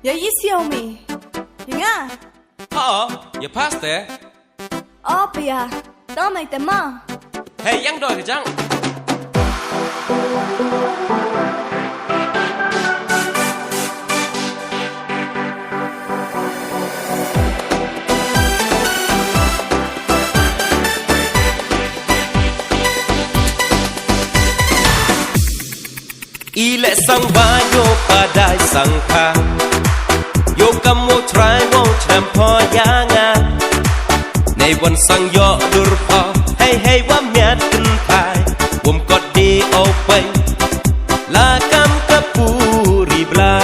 Ya Xiaomi, ya. Oh, ya paste. Oh, pia, toma tema. Hey, yang doi kejang. Ile sang banyo padai sangka Yo kamu try won't champo yanga Nei wan sang yo durpa Hey hey wa miat kentai Wum kot di opai La kam kapuri blai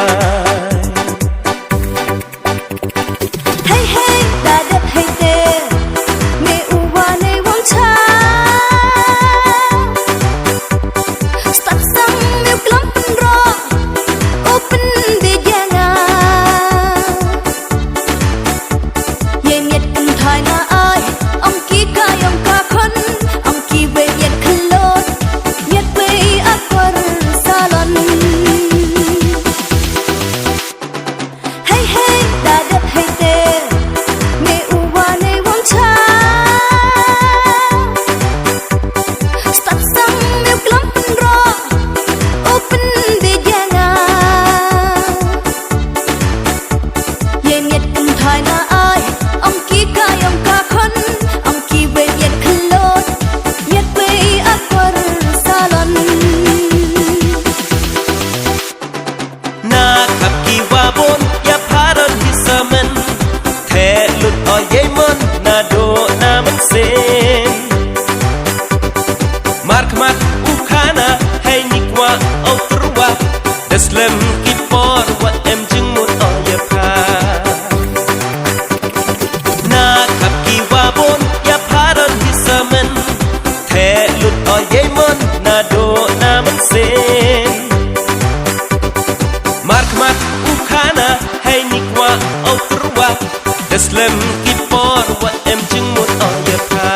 Hey hey, da dap hey te. Ne uwa ne wang cha. Start sang meu klam ro. Open bejana. Ye miet kan thai na ai. Ong ki ka yong ka khon. Ong ki we yet khlot. Yet we akwar salon. Hey hey, da dap hey te. Ne uwa ne wang cha. Start sang meu klam ro. Open bejana. Ye miet kan thai na ai. Ong ki ka yong ka khon. Ong ki we yet khlot. Yet we akwar salon. Na khap ki wa bon ya paron hisamen The lut o yemon na do na man sen Mark mat ukana hey nikwa o truwa Deslem ki por wa em jing mut o ya pa Na khap ki wa bon ya paron hisamen The lut o yemon na do na man sen Mark mat ukana hey nikwa o truwa Deslem ki por wa em jing mut o ya pa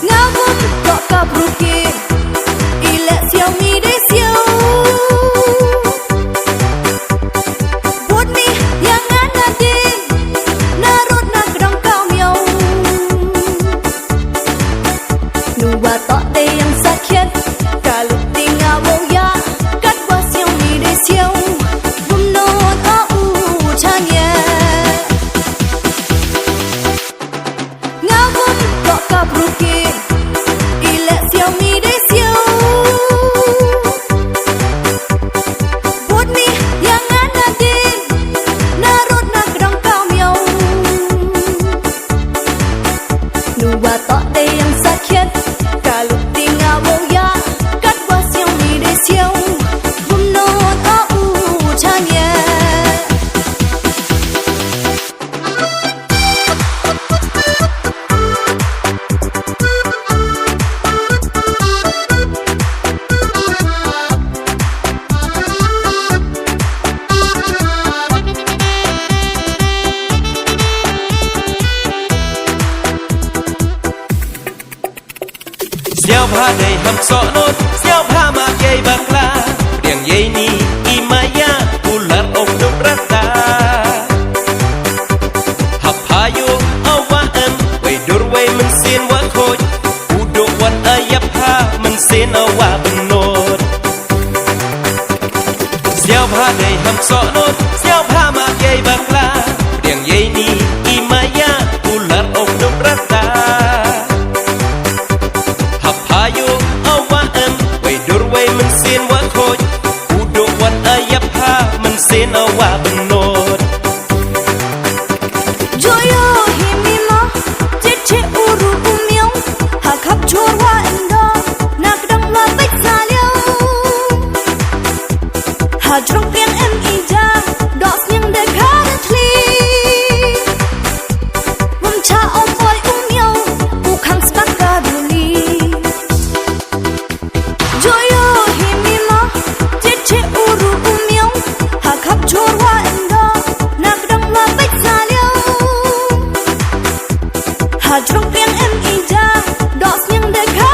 Ngawon kok kabruke ile Xiaomi de xiao Buat mi yang anade narut na krong kau miau Nuwa tok de yang sakit kalau tinggal wo ya kat wa Xiaomi de xiao Bum non o u chanya Ngawon kok kabruke ile Xiaomi de xiao Buat mi yang anade narut na krong kau miau Nuwa tok de yang sakit kalau tinggal wo ya kat wa Xiaomi de xiao Bum non o u chanya Xiao pha đầy hầm sọ nốt Xiao pha mà gây bạc la Điềng dây ni y maya U lát ốc đúc rát ta Hập hà yu áo wa em Quay đuổi quay mình xin wa khôi U đục quạt ai yap ha Mình xin áo wa bình nốt Xiao pha đầy hầm sọ nốt Xiao pha mà gây bạc la Điềng dây ni y maya U lát ốc đúc rát ta Hập hà yu áo wa em Quay đuổi quay mình xin wa khôi U đục quạt ai yap ha Mình xin áo wa bình nốt Joyo himima Cheche uru umiong Ha khắp chua hoa endo Nak dang la bích xa liao Ha trong tiếng em y ra Đọt nhưng để khá đất ly Mâm cha ôm ôi umiong U khang spak ka duli Joyo himima Cheche uru umiong Ha khắp chua hoa endo Nak dang la bích xa liao Ha trong tiếng em y ra Đọt nhưng để khá